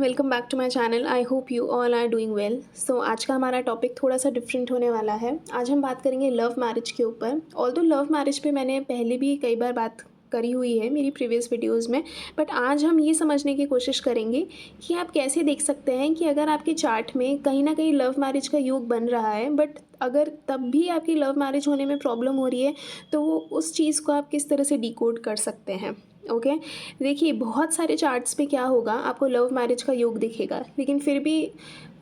Welcome back to my channel. I hope you all are doing well. So आज का हमारा topic थोड़ा सा डिफरेंट होने वाला है। आज हम बात करेंगे लव मैरिज के ऊपर। ऑल्दो लव मैरिज पे मैंने पहले भी कई बार बात करी हुई है मेरी प्रीवियस वीडियोस में, बट आज हम ये समझने की कोशिश करेंगे कि आप कैसे देख सकते हैं कि अगर आपके चार्ट में कहीं ना कहीं लव मैरिज का योग बन रहा है, बट अगर तब भी आपकी लव मैरिज होने में प्रॉब्लम हो रही है, तो वो उस चीज़ को आप किस तरह से डिकोड कर सकते हैं। ओके, देखिए बहुत सारे चार्ट्स पे क्या होगा, आपको लव मैरिज का योग दिखेगा, लेकिन फिर भी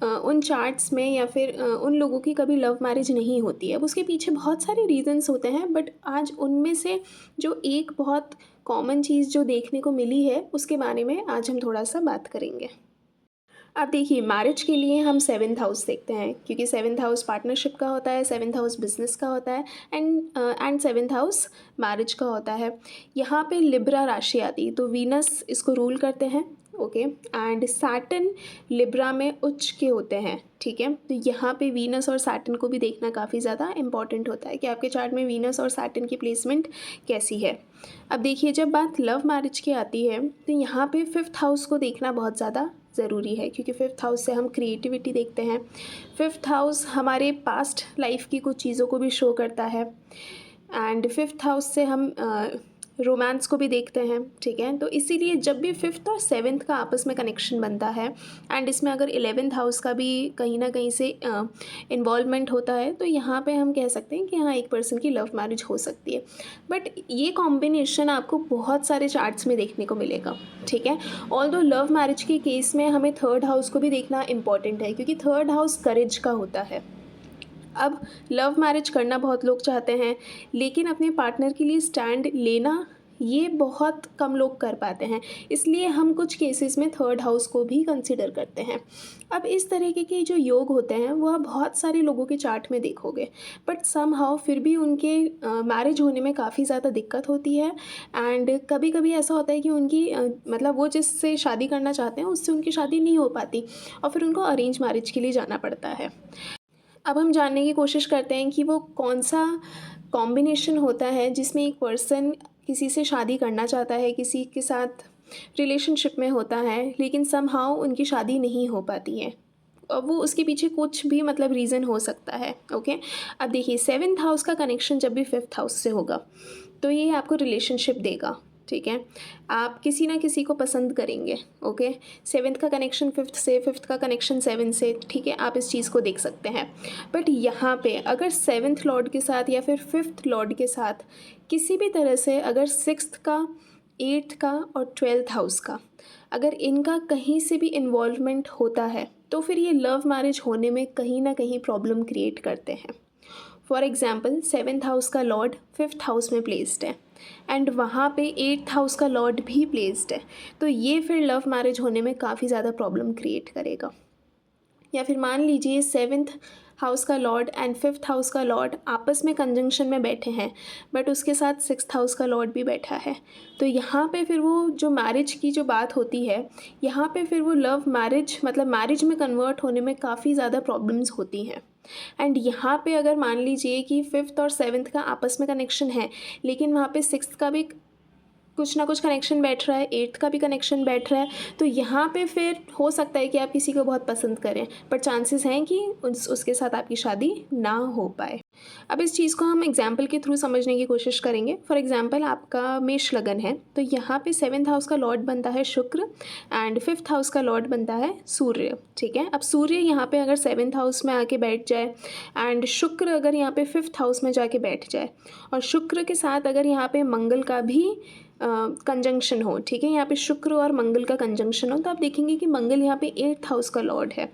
उन चार्ट्स में या फिर उन लोगों की कभी लव मैरिज नहीं होती है। अब उसके पीछे बहुत सारे रीजंस होते हैं, बट आज उनमें से जो एक बहुत कॉमन चीज़ जो देखने को मिली है उसके बारे में आज हम थोड़ा सा बात करेंगे। अब देखिए, मैरिज के लिए हम सेवन्थ हाउस देखते हैं, क्योंकि सेवन्थ हाउस पार्टनरशिप का होता है, सेवन्थ हाउस बिजनेस का होता है, एंड सेवन्थ हाउस मैरिज का होता है। यहाँ पे लिब्रा राशि आती है, तो वीनस इसको रूल करते हैं। ओके, एंड सैटर्न लिब्रा में उच्च के होते हैं। ठीक है, तो यहाँ पे वीनस और सैटर्न को भी देखना काफ़ी ज़्यादा इंपॉर्टेंट होता है कि आपके चार्ट में वीनस और सैटर्न की प्लेसमेंट कैसी है। अब देखिए, जब बात लव मैरिज की आती है तो यहाँ पे फिफ्थ हाउस को देखना बहुत ज़्यादा ज़रूरी है, क्योंकि फिफ्थ हाउस से हम क्रिएटिविटी देखते हैं। फिफ्थ हाउस हमारे पास्ट लाइफ की कुछ चीज़ों को भी शो करता है, एंड फिफ्थ हाउस से हम रोमांस को भी देखते हैं। ठीक है, तो इसीलिए जब भी फिफ्थ और सेवन्थ का आपस में कनेक्शन बनता है, एंड इसमें अगर 11th हाउस का भी कहीं ना कहीं से इन्वॉल्वमेंट होता है, तो यहाँ पे हम कह सकते हैं कि हाँ, एक पर्सन की लव मैरिज हो सकती है। बट ये कॉम्बिनेशन आपको बहुत सारे चार्ट्स में देखने को मिलेगा। ठीक है, ऑल्दो लव मैरिज के केस में हमें थर्ड हाउस को भी देखना इंपॉर्टेंट है, क्योंकि थर्ड हाउस करेज का होता है। अब लव मैरिज करना बहुत लोग चाहते हैं, लेकिन अपने पार्टनर के लिए स्टैंड लेना ये बहुत कम लोग कर पाते हैं, इसलिए हम कुछ केसेस में थर्ड हाउस को भी कंसिडर करते हैं। अब इस तरीके के जो योग होते हैं वो आप बहुत सारे लोगों के चार्ट में देखोगे, बट समहाउ फिर भी उनके मैरिज होने में काफ़ी ज़्यादा दिक्कत होती है। एंड कभी कभी ऐसा होता है कि उनकी मतलब वो जिससे शादी करना चाहते हैं उससे उनकी शादी नहीं हो पाती, और फिर उनको अरेंज मैरिज के लिए जाना पड़ता है। अब हम जानने की कोशिश करते हैं कि वो कौन सा कॉम्बिनेशन होता है जिसमें एक पर्सन किसी से शादी करना चाहता है, किसी के साथ रिलेशनशिप में होता है, लेकिन समहाउ उनकी शादी नहीं हो पाती है। अब वो उसके पीछे कुछ भी मतलब रीज़न हो सकता है। ओके, अब देखिए, सेवन्थ हाउस का कनेक्शन जब भी फिफ्थ हाउस से होगा तो ये आपको रिलेशनशिप देगा। ठीक है, आप किसी ना किसी को पसंद करेंगे। ओके, सेवन्थ का कनेक्शन फिफ्थ से, फिफ्थ का कनेक्शन सेवन से। ठीक है, आप इस चीज़ को देख सकते हैं। बट यहाँ पे अगर सेवन्थ लॉर्ड के साथ या फिर फिफ्थ लॉर्ड के साथ किसी भी तरह से अगर सिक्स्थ का, एट्थ का और ट्वेल्थ हाउस का अगर इनका कहीं से भी इन्वॉल्वमेंट होता है, तो फिर ये लव मैरिज होने में कहीं ना कहीं प्रॉब्लम क्रिएट करते हैं। फॉर एग्ज़ाम्पल, सेवन्थ हाउस का लॉर्ड फिफ्थ हाउस में प्लेस्ड है, एंड वहाँ पे एट्थ हाउस का लॉर्ड भी प्लेस्ड है, तो ये फिर लव मैरिज होने में काफ़ी ज़्यादा प्रॉब्लम क्रिएट करेगा। या फिर मान लीजिए सेवन्थ हाउस का लॉर्ड एंड फिफ्थ हाउस का लॉर्ड आपस में कंजंक्शन में बैठे हैं, बट उसके साथ सिक्स्थ हाउस का लॉर्ड भी बैठा है, तो यहाँ पे फिर वो जो मैरिज की जो बात होती है, यहाँ पे फिर वो लव मैरिज मतलब मैरिज में कन्वर्ट होने में काफ़ी ज़्यादा प्रॉब्लम्स होती हैं। एंड यहाँ पे अगर मान लीजिए कि फिफ्थ और सेवन्थ का आपस में कनेक्शन है, लेकिन वहाँ पे सिक्स्थ का भी कुछ ना कुछ कनेक्शन बैठ रहा है, एट्थ का भी कनेक्शन बैठ रहा है, तो यहाँ पे फिर हो सकता है कि आप किसी को बहुत पसंद करें, पर चांसेस हैं कि उसके साथ आपकी शादी ना हो पाए। अब इस चीज़ को हम एग्जाम्पल के थ्रू समझने की कोशिश करेंगे। फॉर एग्जाम्पल, आपका मेष लगन है, तो यहाँ पे सेवन्थ हाउस का लॉर्ड बनता है शुक्र, एंड फिफ्थ हाउस का लॉर्ड बनता है सूर्य। ठीक है, अब सूर्य यहाँ पे अगर सेवन्थ हाउस में आके बैठ जाए, एंड शुक्र अगर यहाँ पे फिफ्थ हाउस में जाके बैठ जाए, और शुक्र के साथ अगर यहाँ पे मंगल का भी कंजंक्शन हो, ठीक है, यहाँ पे शुक्र और मंगल का कंजंक्शन हो, तो आप देखेंगे कि मंगल यहाँ पे एट्थ हाउस का लॉर्ड है।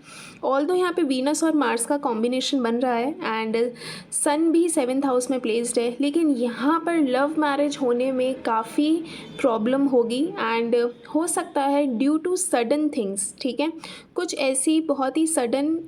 ऑल्दो यहाँ पे वीनस और मार्स का कॉम्बिनेशन बन रहा है, एंड सन भी सेवन्थ हाउस में प्लेस्ड है, लेकिन यहाँ पर लव मैरिज होने में काफ़ी प्रॉब्लम होगी, एंड हो सकता है ड्यू टू सडन थिंग्स। ठीक है, कुछ ऐसी बहुत ही सडन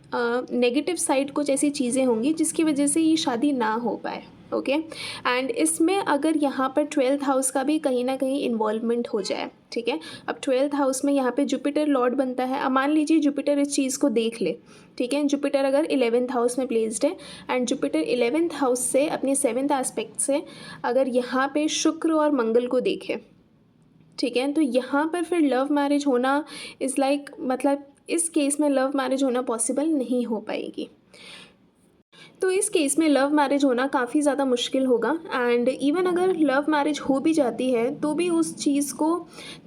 नेगेटिव साइड कुछ ऐसी चीज़ें होंगी जिसकी वजह से ये शादी ना हो पाए। ओके, एंड इसमें अगर यहाँ पर ट्वेल्थ हाउस का भी कहीं ना कहीं इन्वॉल्वमेंट हो जाए। ठीक है, अब ट्वेल्थ हाउस में यहाँ पे जुपिटर लॉर्ड बनता है। अब मान लीजिए जुपिटर इस चीज़ को देख ले। ठीक है, जुपिटर अगर 11th हाउस में प्लेस्ड है, एंड जुपिटर 11th हाउस से अपने 7th एस्पेक्ट से अगर यहाँ पे शुक्र और मंगल को देखे, ठीक है? तो यहाँ पर फिर लव मैरिज होना इज़ लाइक मतलब इस केस में लव मैरिज होना पॉसिबल नहीं हो पाएगी। तो इस केस में लव मैरिज होना काफ़ी ज़्यादा मुश्किल होगा एंड इवन अगर लव मैरिज हो भी जाती है तो भी उस चीज़ को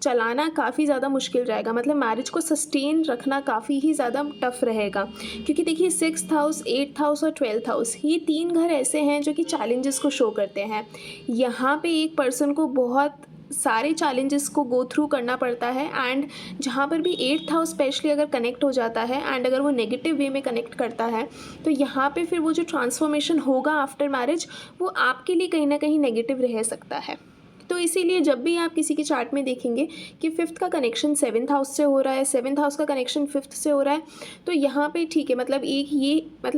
चलाना काफ़ी ज़्यादा मुश्किल रहेगा, मतलब मैरिज को सस्टेन रखना काफ़ी ही ज़्यादा टफ रहेगा। क्योंकि देखिए 6th हाउस, 8th हाउस और 12th हाउस ये 3 घर ऐसे हैं जो कि चैलेंजेस को शो करते हैं। यहाँ पे एक पर्सन को बहुत सारे चैलेंजेस को गो थ्रू करना पड़ता है एंड जहाँ पर भी 8th हाउस स्पेशली अगर कनेक्ट हो जाता है एंड अगर वो नेगेटिव वे में कनेक्ट करता है तो यहाँ पे फिर वो जो ट्रांसफॉर्मेशन होगा आफ्टर मैरिज वो आपके लिए कहीं ना कहीं नेगेटिव रह सकता है। तो इसीलिए जब भी आप किसी के चार्ट में देखेंगे कि 5th का कनेक्शन 7th हाउस से हो रहा है, 7th हाउस का कनेक्शन 5th से हो रहा है, तो यहाँ पे ठीक है, मतलब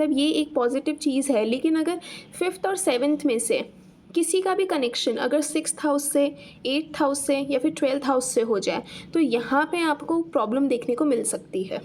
ये एक पॉजिटिव चीज़ है। लेकिन अगर 5th और 7th में से किसी का भी कनेक्शन अगर 6th हाउस से, 8th हाउस से या फिर 12th हाउस से हो जाए तो यहाँ पे आपको प्रॉब्लम देखने को मिल सकती है।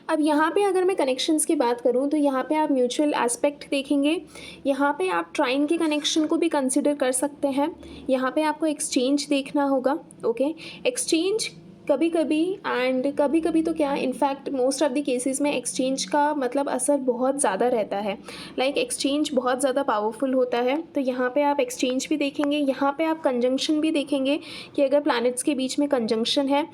अब यहाँ पे अगर मैं कनेक्शंस की बात करूँ तो यहाँ पे आप म्यूचुअल एस्पेक्ट देखेंगे, यहाँ पे आप ट्राइन के कनेक्शन को भी कंसिडर कर सकते हैं। यहाँ पे आपको एक्सचेंज देखना होगा, ओके। एक्सचेंज कभी कभी एंड कभी कभी तो क्या, in fact most of the cases में एक्सचेंज का मतलब असर बहुत ज़्यादा रहता है, लाइक एक्सचेंज बहुत ज़्यादा पावरफुल होता है। तो यहाँ पे आप एक्सचेंज भी देखेंगे, यहाँ पे आप कंजंक्शन भी देखेंगे कि अगर प्लैनेट्स के बीच में कंजंक्शन है,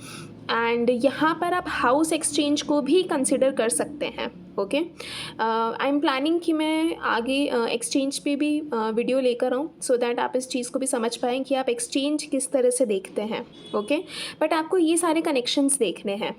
एंड यहाँ पर आप हाउस एक्सचेंज को भी कंसिडर कर सकते हैं, ओके। आई एम प्लानिंग कि मैं आगे एक्सचेंज पे भी वीडियो लेकर आऊँ सो दैट आप इस चीज़ को भी समझ पाएँ कि आप एक्सचेंज किस तरह से देखते हैं, ओके। बट आपको ये सारे कनेक्शंस देखने हैं।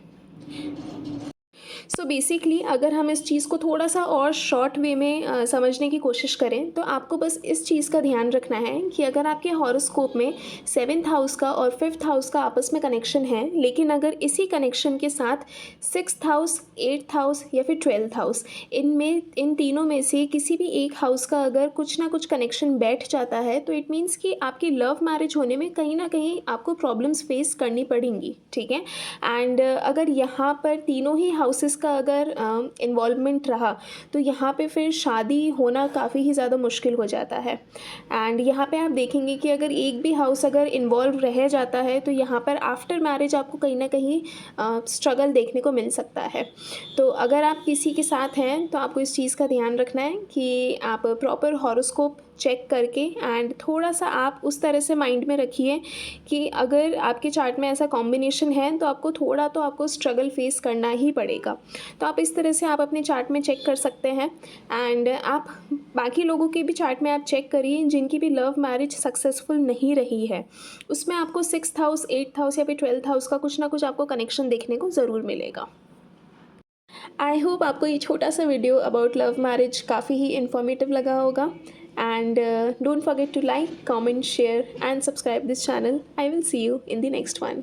सो बेसिकली अगर हम इस चीज़ को थोड़ा सा और शॉर्ट वे में समझने की कोशिश करें तो आपको बस इस चीज़ का ध्यान रखना है कि अगर आपके हॉरोस्कोप में 7th हाउस का और 5th हाउस का आपस में कनेक्शन है, लेकिन अगर इसी कनेक्शन के साथ 6th हाउस, 8th हाउस या फिर 12th हाउस, इन तीनों में से किसी भी एक हाउस का अगर कुछ ना कुछ कनेक्शन बैठ जाता है तो इट मीन्स कि आपकी लव मैरिज होने में कहीं ना कहीं आपको प्रॉब्लम्स फेस करनी पड़ेंगी, ठीक है। एंड अगर यहाँ पर तीनों ही हाउसेस का अगर इन्वॉल्वमेंट रहा तो यहाँ पे फिर शादी होना काफ़ी ही ज़्यादा मुश्किल हो जाता है। एंड यहाँ पे आप देखेंगे कि अगर एक भी हाउस अगर इन्वॉल्व रह जाता है तो यहाँ पर आफ्टर मैरिज आपको कहीं ना कहीं स्ट्रगल देखने को मिल सकता है। तो अगर आप किसी के साथ हैं तो आपको इस चीज़ का ध्यान रखना है कि आप प्रॉपर हॉरोस्कोप चेक करके एंड थोड़ा सा आप उस तरह से माइंड में रखिए कि अगर आपके चार्ट में ऐसा कॉम्बिनेशन है तो आपको स्ट्रगल फेस करना ही पड़ेगा। तो आप इस तरह से आप अपने चार्ट में चेक कर सकते हैं एंड आप बाकी लोगों के भी चार्ट में आप चेक करिए जिनकी भी लव मैरिज सक्सेसफुल नहीं रही है, उसमें आपको 6th हाउस, 8th हाउस या फिर 12th हाउस का कुछ ना कुछ आपको कनेक्शन देखने को ज़रूर मिलेगा। आई होप आपको ये छोटा सा वीडियो अबाउट लव मैरिज काफ़ी ही इन्फॉर्मेटिव लगा होगा and don't forget to like, comment, share and subscribe this channel. I will see you in the next one.